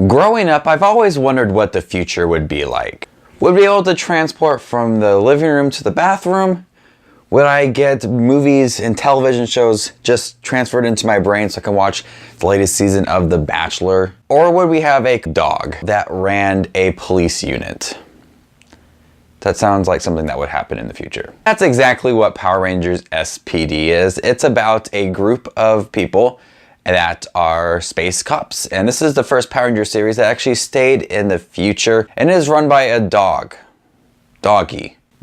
Growing up, I've always wondered what the future would be like. Would we be able to transport from the living room to the bathroom? Would I get movies and television shows just transferred into my brain so I can watch the latest season of The Bachelor? Or would we have a dog that ran a police unit? That sounds like something that would happen in the future. That's exactly what Power Rangers SPD is. It's about a group of people that are space cops. And this is the first Power Rangers series that actually stayed in the future and is run by a doggy.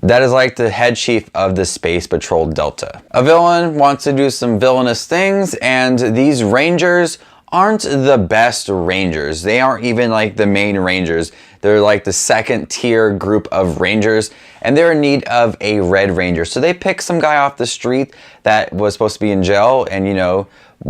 That is like the head chief of the Space Patrol Delta. A villain wants to do some villainous things, and these Rangers aren't the best Rangers. They aren't even like the main Rangers. They're like the second tier group of Rangers, and they're in need of a Red Ranger. So they pick some guy off the street that was supposed to be in jail and, you know,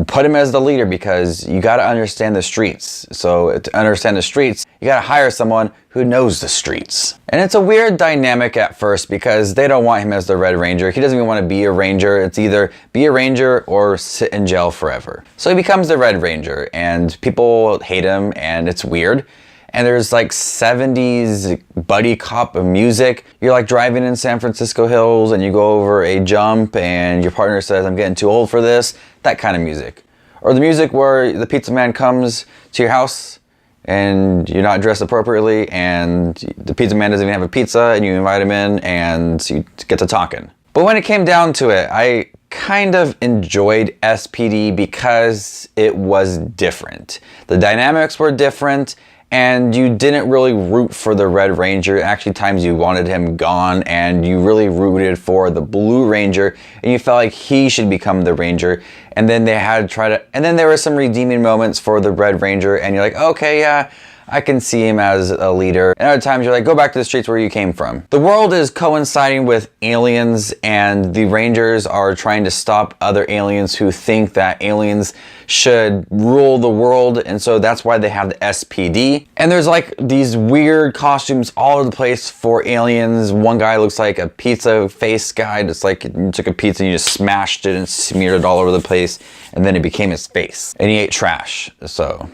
put him as the leader because you got to understand the streets. So to understand the streets, you got to hire someone who knows the streets. And it's a weird dynamic at first because they don't want him as the Red Ranger. He doesn't even want to be a Ranger. It's either be a Ranger or sit in jail forever. So he becomes the Red Ranger and people hate him and it's weird. And there's like 70s buddy cop music. You're like driving in San Francisco hills and you go over a jump and your partner says, "I'm getting too old for this." That kind of music. Or the music where the pizza man comes to your house and you're not dressed appropriately and the pizza man doesn't even have a pizza and you invite him in and you get to talking. But when it came down to it, I kind of enjoyed SPD because it was different. The dynamics were different. And you didn't really root for the Red Ranger. Actually, times you wanted him gone and you really rooted for the Blue Ranger and you felt like he should become the Ranger. And then they had to try to, and then there were some redeeming moments for the Red Ranger and you're like, okay, yeah, I can see him as a leader. And other times you're like, go back to the streets where you came from. The world is coinciding with aliens and the Rangers are trying to stop other aliens who think that aliens should rule the world. And so that's why they have the SPD. And there's like these weird costumes all over the place for aliens. One guy looks like a pizza face guy. It's like you took a pizza and you just smashed it and smeared it all over the place. And then it became his face. And he ate trash. So,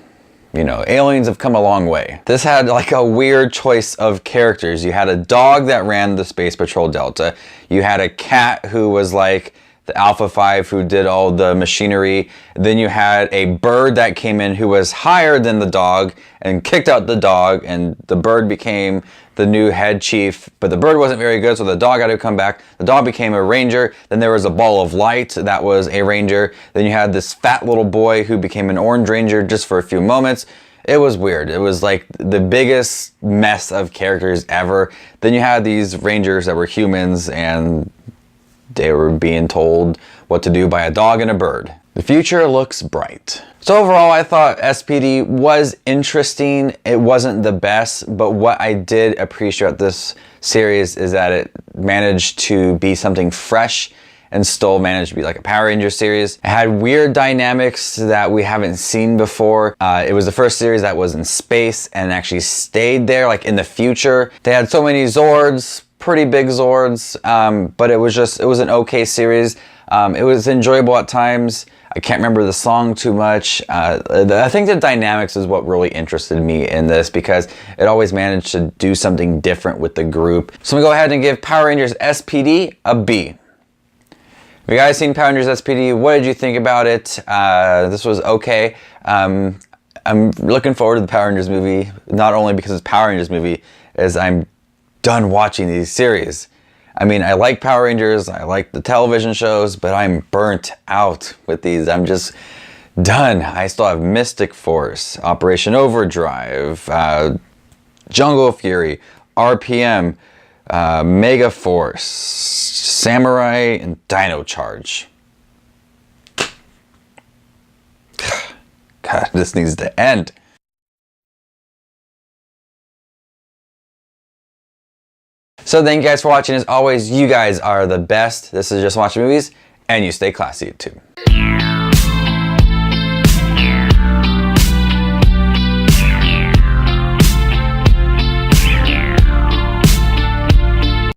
you know, aliens have come a long way. This had like a weird choice of characters. You had a dog that ran the Space Patrol Delta. You had a cat who was like the Alpha 5 who did all the machinery. Then you had a bird that came in who was higher than the dog and kicked out the dog, and the bird became the new head chief. But the bird wasn't very good, so the dog had to come back. The dog became a ranger. Then there was a ball of light that was a ranger. Then you had this fat little boy who became an orange ranger just for a few moments. It was weird. It was like the biggest mess of characters ever. Then you had these rangers that were humans and they were being told what to do by a dog and a bird. The future looks bright. So overall, I thought SPD was interesting. It wasn't the best, but what I did appreciate about this series is that it managed to be something fresh and still managed to be like a Power Rangers series. It had weird dynamics that we haven't seen before. It was the first series that was in space and actually stayed there, like in the future. They had so many Zords, pretty big Zords, but it was an okay series. It was enjoyable at times. I can't remember the song too much. I think the dynamics is what really interested me in this because it always managed to do something different with the group. So I'm gonna go ahead and give Power Rangers SPD a B. Have you guys seen Power Rangers SPD? What did you think about it? This was okay. I'm looking forward to the Power Rangers movie, not only because it's Power Rangers movie, as I'm done watching these series. I mean, I like Power Rangers, I like the television shows, but I'm burnt out with these. I'm just done. I still have Mystic Force, Operation Overdrive, Jungle Fury, RPM, Mega Force, Samurai, and Dino Charge. God, this needs to end. So thank you guys for watching. As always, you guys are the best. This is Just Watching Movies, and you stay classy too.